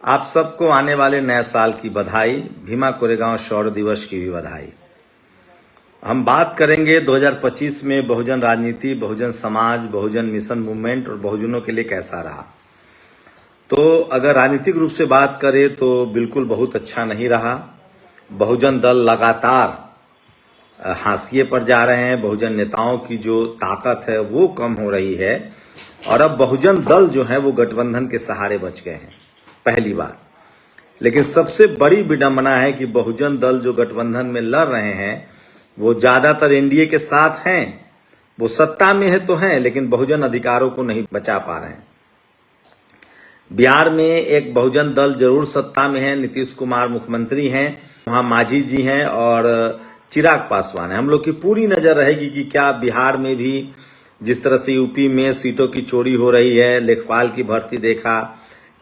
आप सबको आने वाले नए साल की बधाई। भीमा कोरेगांव शौर्य दिवस की भी बधाई। हम बात करेंगे 2025 में बहुजन राजनीति, बहुजन समाज, बहुजन मिशन मूवमेंट और बहुजनों के लिए कैसा रहा। तो अगर राजनीतिक रूप से बात करें तो बिल्कुल बहुत अच्छा नहीं रहा। बहुजन दल लगातार हाशिए पर जा रहे हैं। बहुजन नेताओं की जो ताकत है वो कम हो रही है और अब बहुजन दल जो है वो गठबंधन के सहारे बच गए हैं, पहली बात। लेकिन सबसे बड़ी विडंबना है कि बहुजन दल जो गठबंधन में लड़ रहे हैं वो ज्यादातर एनडीए के साथ हैं। वो सत्ता में है तो हैं, लेकिन बहुजन अधिकारों को नहीं बचा पा रहे हैं। बिहार में एक बहुजन दल जरूर सत्ता में है, नीतीश कुमार मुख्यमंत्री हैं, वहां मांझी जी हैं और चिराग पासवान है। हम लोग की पूरी नजर रहेगी कि क्या बिहार में भी जिस तरह से यूपी में सीटों की चोरी हो रही है, लेखपाल की भर्ती देखा,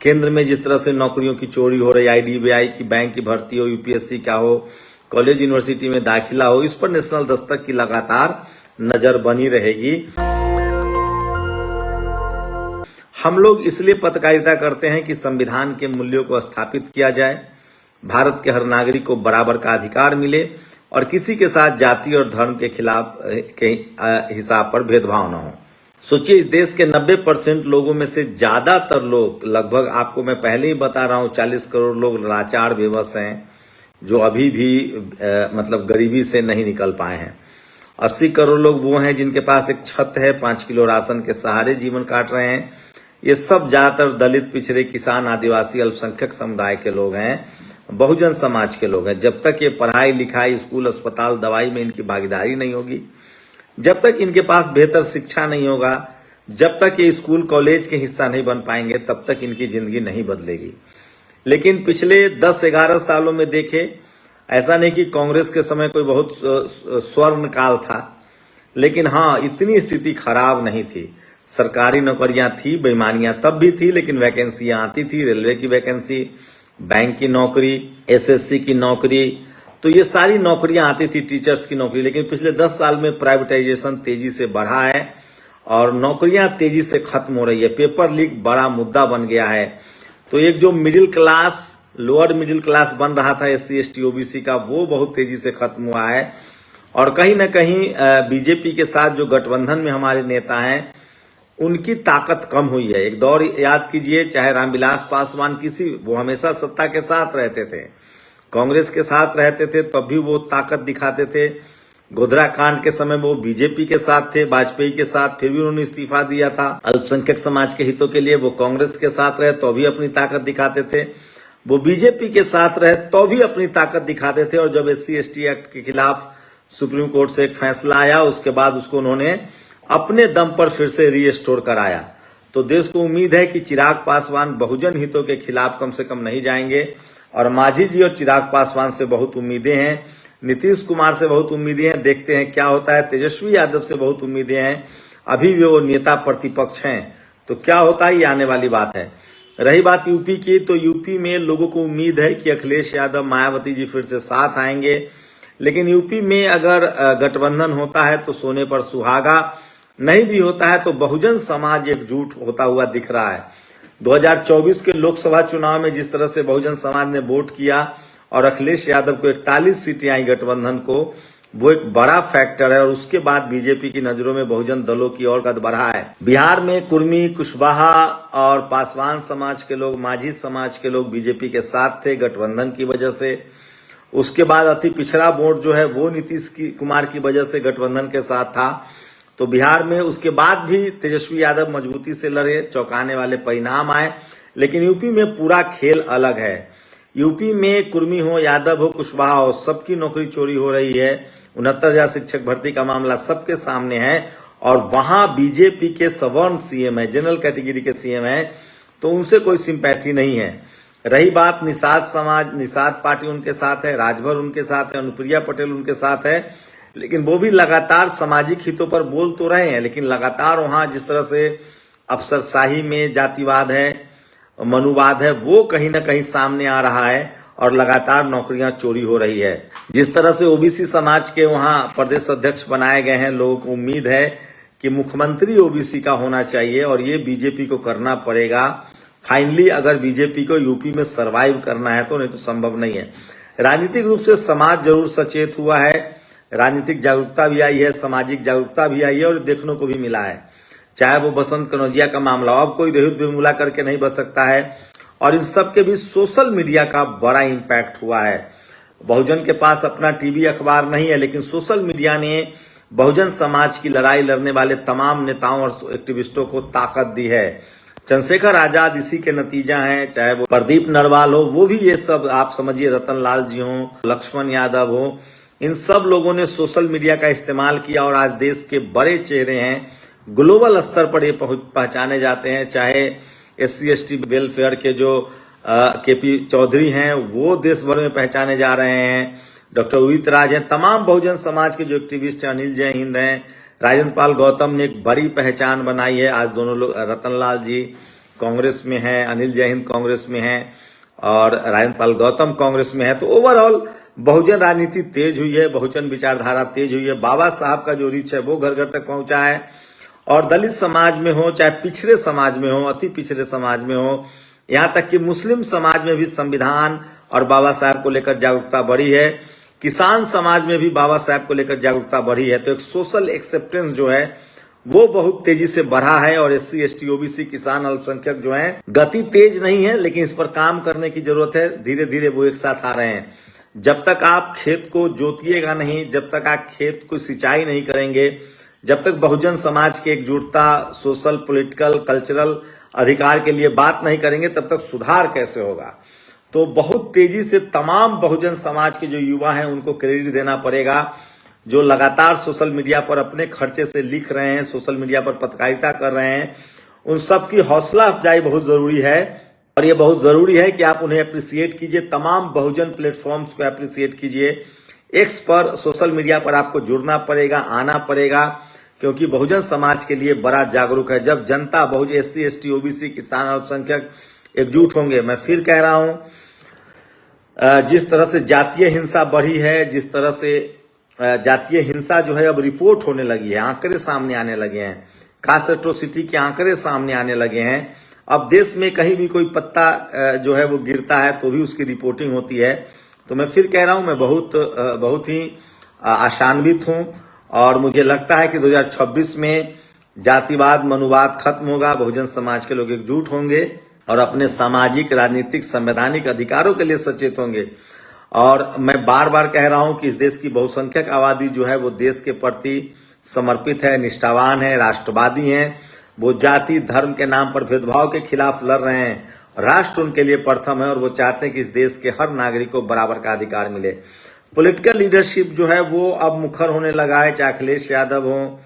केंद्र में जिस तरह से नौकरियों की चोरी हो रही है, आईडीबीआई की बैंक की भर्ती हो, यूपीएससी का हो, कॉलेज यूनिवर्सिटी में दाखिला हो, इस पर नेशनल दस्तक की लगातार नजर बनी रहेगी। हम लोग इसलिए पत्रकारिता करते हैं कि संविधान के मूल्यों को स्थापित किया जाए, भारत के हर नागरिक को बराबर का अधिकार मिले और किसी के साथ जाति और धर्म के खिलाफ के हिसाब पर भेदभाव न हो। सोचिए, इस देश के 90% लोगों में से ज्यादातर लोग, लगभग आपको मैं पहले ही बता रहा हूं, 40 करोड़ लोग लाचार बेबस हैं, जो अभी भी मतलब गरीबी से नहीं निकल पाए हैं। 80 करोड़ लोग वो हैं जिनके पास एक छत है, 5 किलो राशन के सहारे जीवन काट रहे हैं। ये सब ज्यादातर दलित, पिछड़े, किसान, आदिवासी, अल्पसंख्यक समुदाय के लोग हैं, बहुजन समाज के लोग हैं। जब तक ये पढ़ाई लिखाई, स्कूल, अस्पताल, दवाई में इनकी भागीदारी नहीं होगी, जब तक इनके पास बेहतर शिक्षा नहीं होगा, जब तक ये स्कूल कॉलेज के हिस्सा नहीं बन पाएंगे, तब तक इनकी जिंदगी नहीं बदलेगी। लेकिन पिछले 10-11 सालों में देखे, ऐसा नहीं कि कांग्रेस के समय कोई बहुत स्वर्ण काल था, लेकिन हाँ, इतनी स्थिति खराब नहीं थी। सरकारी नौकरियां थी, बेईमानियां तब भी थी, लेकिन वैकेंसियां आती थी। रेलवे की वैकेंसी, बैंक की नौकरी, एसएससी की नौकरी, तो ये सारी नौकरियां आती थी, टीचर्स की नौकरी। लेकिन पिछले 10 साल में प्राइवेटाइजेशन तेजी से बढ़ा है और नौकरियां तेजी से खत्म हो रही है। पेपर लीक बड़ा मुद्दा बन गया है। तो एक जो middle class, lower middle class बन रहा था एससी एसटी ओबीसी का, वो बहुत तेजी से खत्म हुआ है। और कहीं ना कहीं बीजेपी के साथ जो गठबंधन में हमारे नेता हैं, उनकी ताकत कम हुई है। एक दौर याद कीजिए, चाहे रामविलास पासवान वो हमेशा सत्ता के साथ रहते थे, कांग्रेस के साथ रहते थे, तब भी वो ताकत दिखाते थे। गोधरा कांड के समय वो बीजेपी के साथ थे, वाजपेयी के साथ, फिर भी उन्होंने इस्तीफा दिया था। अल्पसंख्यक समाज के हितों के लिए वो कांग्रेस के साथ रहे तो भी अपनी ताकत दिखाते थे। वो बीजेपी के साथ रहे तो भी अपनी ताकत दिखाते थे। और जब SC ST एक्ट के खिलाफ सुप्रीम कोर्ट से एक फैसला आया, उसके बाद उसको उन्होंने अपने दम पर फिर से रीस्टोर कराया। तो देश को उम्मीद है कि चिराग पासवान बहुजन हितों के खिलाफ कम से कम नहीं जाएंगे। और मांझी जी और चिराग पासवान से बहुत उम्मीदें हैं, नीतीश कुमार से बहुत उम्मीदें हैं, देखते हैं क्या होता है। तेजस्वी यादव से बहुत उम्मीदें हैं, अभी भी वो नेता प्रतिपक्ष हैं, तो क्या होता है ये आने वाली बात है। रही बात यूपी की, तो यूपी में लोगों को उम्मीद है कि अखिलेश यादव, मायावती जी फिर से साथ आएंगे। लेकिन यूपी में अगर गठबंधन होता है तो सोने पर सुहागा, नहीं भी होता है तो बहुजन समाज एकजुट होता हुआ दिख रहा है। 2024 के लोकसभा चुनाव में जिस तरह से बहुजन समाज ने वोट किया और अखिलेश यादव को 41 सीटें आई गठबंधन को, वो एक बड़ा फैक्टर है। और उसके बाद बीजेपी की नजरों में बहुजन दलों की और कद बढ़ा है। बिहार में कुर्मी, कुशवाहा और पासवान समाज के लोग, मांझी समाज के लोग बीजेपी के साथ थे गठबंधन की वजह से। उसके बाद अति पिछड़ा वोट जो है वो नीतीश कुमार की वजह से गठबंधन के साथ था। तो बिहार में उसके बाद भी तेजस्वी यादव मजबूती से लड़े, चौंकाने वाले परिणाम आए। लेकिन यूपी में पूरा खेल अलग है। यूपी में कुर्मी हो, यादव हो, कुशवाहा हो, सबकी नौकरी चोरी हो रही है। 69,000 शिक्षक भर्ती का मामला सबके सामने है। और वहां बीजेपी के सवर्ण सीएम है, जनरल कैटेगरी के सीएम है, तो उनसे कोई सिंपैथी नहीं है। रही बात निषाद समाज, निषाद पार्टी उनके साथ है, राजभर उनके साथ है, अनुप्रिया पटेल उनके साथ है। लेकिन वो भी लगातार सामाजिक हितों पर बोल तो रहे हैं, लेकिन लगातार वहां जिस तरह से अफसरशाही में जातिवाद है, मनुवाद है, वो कहीं ना कहीं सामने आ रहा है और लगातार नौकरियां चोरी हो रही है। जिस तरह से ओबीसी समाज के वहां प्रदेश अध्यक्ष बनाए गए हैं, लोगों को उम्मीद है कि मुख्यमंत्री ओबीसी का होना चाहिए और ये बीजेपी को करना पड़ेगा। फाइनली अगर बीजेपी को यूपी में सरवाइव करना है तो, नहीं तो संभव नहीं है। राजनीतिक रूप से समाज जरूर सचेत हुआ है, राजनीतिक जागरूकता भी आई है, सामाजिक जागरूकता भी आई है और देखने को भी मिला है। चाहे वो बसंत कनौजिया का मामला, अब कोई रेहुत बेमुला करके नहीं बच सकता है। और इन सब के भी सोशल मीडिया का बड़ा इंपैक्ट हुआ है। बहुजन के पास अपना टीवी अखबार नहीं है, लेकिन सोशल मीडिया ने बहुजन समाज की लड़ाई लड़ने वाले तमाम नेताओं और एक्टिविस्टों को ताकत दी है। चंद्रशेखर आजाद इसी के नतीजा हैं, चाहे वो प्रदीप नरवाल हो, वो भी ये सब आप समझिए, रतन लाल जी हो, लक्ष्मण यादव हो, इन सब लोगों ने सोशल मीडिया का इस्तेमाल किया और आज देश के बड़े चेहरे हैं, ग्लोबल स्तर पर ये पहचाने जाते हैं। चाहे SC ST वेलफेयर के जो KP चौधरी हैं, वो देश भर में पहचाने जा रहे हैं। डॉक्टर उदित राज हैं, तमाम बहुजन समाज के जो एक्टिविस्ट हैं, अनिल जय हिंद हैं, राजेंद्र पाल गौतम ने एक बड़ी पहचान बनाई है। आज दोनों लोग, रतन लाल जी कांग्रेस में हैं, अनिल जय हिंद कांग्रेस में हैं और राजेंद्र पाल गौतम कांग्रेस में है। तो ओवरऑल बहुजन राजनीति तेज हुई है, बहुजन विचारधारा तेज हुई है। बाबा साहब का जो रीच है वो घर घर तक पहुंचा है। और दलित समाज में हो, चाहे पिछड़े समाज में हो, अति पिछड़े समाज में हो, यहाँ तक कि मुस्लिम समाज में भी संविधान और बाबा साहब को लेकर जागरूकता बढ़ी है। किसान समाज में भी बाबा साहब को लेकर जागरूकता बढ़ी है। तो एक सोशल एक्सेप्टेंस जो है वो बहुत तेजी से बढ़ा है। और SC ST OBC किसान अल्पसंख्यक जो है, गति तेज नहीं है, लेकिन इस पर काम करने की जरूरत है। धीरे धीरे वो एक साथ आ रहे हैं। जब तक आप खेत को जोतिएगा नहीं, जब तक आप खेत को सिंचाई नहीं करेंगे, जब तक बहुजन समाज की एकजुटता सोशल, पॉलिटिकल, कल्चरल अधिकार के लिए बात नहीं करेंगे, तब तक सुधार कैसे होगा। तो बहुत तेजी से तमाम बहुजन समाज के जो युवा हैं उनको क्रेडिट देना पड़ेगा, जो लगातार सोशल मीडिया पर अपने खर्चे से लिख रहे हैं, सोशल मीडिया पर पत्रकारिता कर रहे हैं। उन सब की हौसला अफजाई बहुत जरूरी है और ये बहुत जरूरी है कि आप उन्हें अप्रिसिएट कीजिए। तमाम बहुजन प्लेटफॉर्म्स को अप्रिसिएट कीजिए। X पर, सोशल मीडिया पर आपको जुड़ना पड़ेगा, आना पड़ेगा, क्योंकि बहुजन समाज के लिए बड़ा जागरूक है। जब जनता, बहुजन SC ST OBC किसान अल्पसंख्यक एकजुट होंगे, मैं फिर कह रहा हूं, जिस तरह से जातीय हिंसा बढ़ी है, जिस तरह से जातीय हिंसा जो है अब रिपोर्ट होने लगी है, आंकड़े सामने आने लगे हैं, कास्ट एट्रोसिटी के आंकड़े सामने आने लगे हैं। अब देश में कहीं भी कोई पत्ता जो है वो गिरता है तो भी उसकी रिपोर्टिंग होती है। तो मैं फिर कह रहा हूं, मैं बहुत ही आशान्वित हूं और मुझे लगता है कि 2026 में जातिवाद, मनुवाद खत्म होगा, बहुजन समाज के लोग एकजुट होंगे और अपने सामाजिक, राजनीतिक, संवैधानिक अधिकारों के लिए सचेत होंगे। और मैं बार बार कह रहा हूं कि इस देश की बहुसंख्यक आबादी जो है वो देश के प्रति समर्पित है, निष्ठावान है, राष्ट्रवादी हैं। वो जाति, धर्म के नाम पर भेदभाव के खिलाफ लड़ रहे हैं। राष्ट्र उनके लिए प्रथम है और वो चाहते हैं कि इस देश के हर नागरिक को बराबर का अधिकार मिले। पॉलिटिकल लीडरशिप जो है वो अब मुखर होने लगा है, चाहे अखिलेश यादव हो,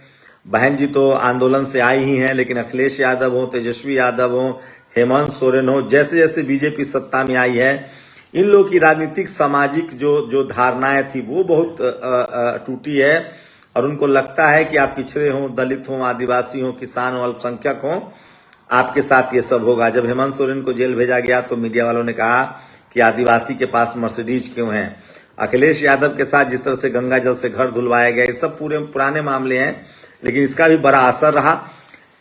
बहन जी तो आंदोलन से आई ही हैं, लेकिन अखिलेश यादव हो, तेजस्वी यादव हो, हेमंत सोरेन हो, जैसे जैसे बीजेपी सत्ता में आई है, इन लोगों की राजनीतिक, सामाजिक जो धारणाएं थी वो बहुत टूटी है। और उनको लगता है कि आप पिछड़े हो, दलित हो, आदिवासी हो, किसान हो, अल्पसंख्यक हो, आपके साथ ये सब होगा। जब हेमंत सोरेन को जेल भेजा गया तो मीडिया वालों ने कहा कि आदिवासी के पास मर्सिडीज क्यों है। अखिलेश यादव के साथ जिस तरह से गंगा जल से घर धुलवाया गया, ये सब पूरे पुराने मामले हैं, लेकिन इसका भी बड़ा असर रहा।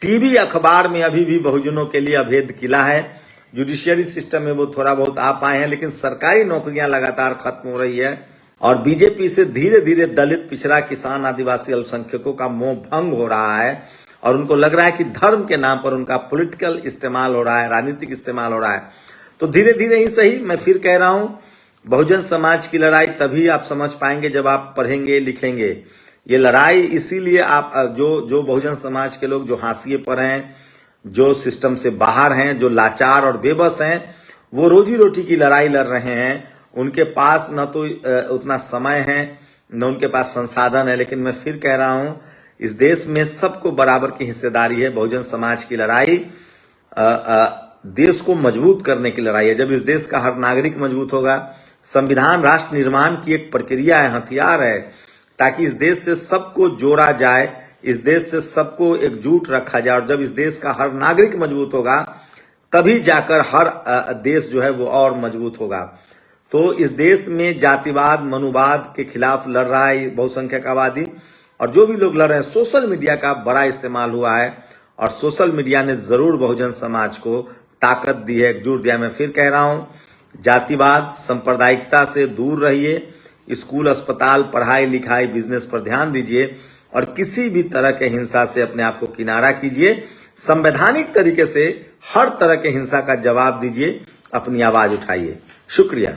टीवी, अखबार में अभी भी बहुजनों के लिए अभेद किला है। जुडिशियरी सिस्टम में वो थोड़ा बहुत आ पाए हैं, लेकिन सरकारी नौकरियां लगातार खत्म हो रही है और बीजेपी से धीरे धीरे दलित, पिछड़ा, किसान, आदिवासी, अल्पसंख्यकों का मोह भंग हो रहा है और उनको लग रहा है कि धर्म के नाम पर उनका पॉलिटिकल इस्तेमाल हो रहा है, राजनीतिक इस्तेमाल हो रहा है। तो धीरे धीरे ही सही, मैं फिर कह रहा हूं, बहुजन समाज की लड़ाई तभी आप समझ पाएंगे जब आप पढ़ेंगे, लिखेंगे। ये लड़ाई इसीलिए आप जो बहुजन समाज के लोग जो हाशिए पर हैं, जो सिस्टम से बाहर हैं, जो लाचार और बेबस हैं, वो रोजी रोटी की लड़ाई लड़ रहे हैं। उनके पास न तो उतना समय है, न उनके पास संसाधन है। लेकिन मैं फिर कह रहा हूं, इस देश में सबको बराबर की हिस्सेदारी है। बहुजन समाज की लड़ाई देश को मजबूत करने की लड़ाई है। जब इस देश का हर नागरिक मजबूत होगा, संविधान राष्ट्र निर्माण की एक प्रक्रिया है, हथियार है, ताकि इस देश से सबको जोड़ा जाए, इस देश से सबको एकजुट रखा जाए। और जब इस देश का हर नागरिक मजबूत होगा, तभी जाकर हर देश जो है वो और मजबूत होगा। तो इस देश में जातिवाद, मनुवाद के खिलाफ लड़ रहा है बहुसंख्यक आबादी, और जो भी लोग लड़ रहे हैं, सोशल मीडिया का बड़ा इस्तेमाल हुआ है और सोशल मीडिया ने जरूर बहुजन समाज को ताकत दी है, एकजुट दिया। मैं फिर कह रहा हूं, जातिवाद, सांप्रदायिकता से दूर रहिए, स्कूल, अस्पताल, पढ़ाई लिखाई, बिजनेस पर ध्यान दीजिए और किसी भी तरह के हिंसा से अपने आप को किनारा कीजिए। संवैधानिक तरीके से हर तरह के हिंसा का जवाब दीजिए, अपनी आवाज उठाइए। शुक्रिया।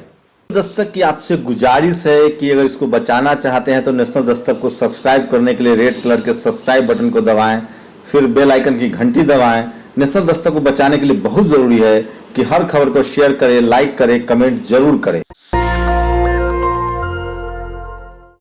दस्तक की आपसे गुजारिश है कि अगर इसको बचाना चाहते हैं तो नेशनल दस्तक को सब्सक्राइब करने के लिए रेड कलर के सब्सक्राइब बटन को दबाएं, फिर बेल आइकन की घंटी दबाएं। नेशनल दस्तक को बचाने के लिए बहुत जरूरी है कि हर खबर को शेयर करें, लाइक करें, कमेंट जरूर करें।